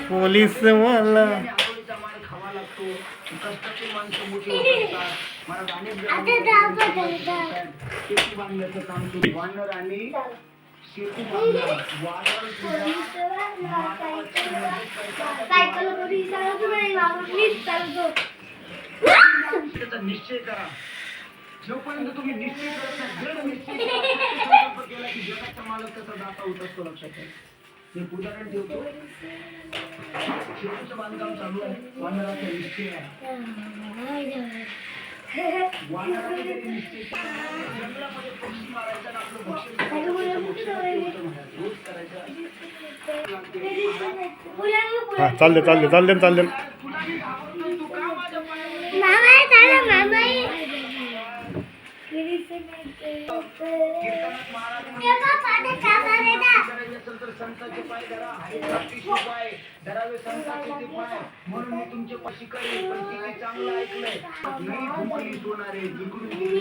Police मला निश्चय करा जोपर्यंत तुम्ही निश्चय करत नाही दृढ निश्चय केला की जगाचा मालक त्याचा दाता होत असतो. लक्षात ठेवा. मी उदाहरण ठेवतो. शेतीचं बांधकाम चालू आहे. वानराचा निश्चय आहे. वानराने जरी निश्चय केला जंगलामध्ये पक्षी मारायचा आणि आपलं भक्षण रोज करायचं. चालले चालले चालले चालले संतांचे पाय धरा पाय धरावे संतांचे पाय म्हणून मी तुमचे पशी करेन. पण किती चांगलं ऐकलंय नाही घुमली सोनारे जिकडून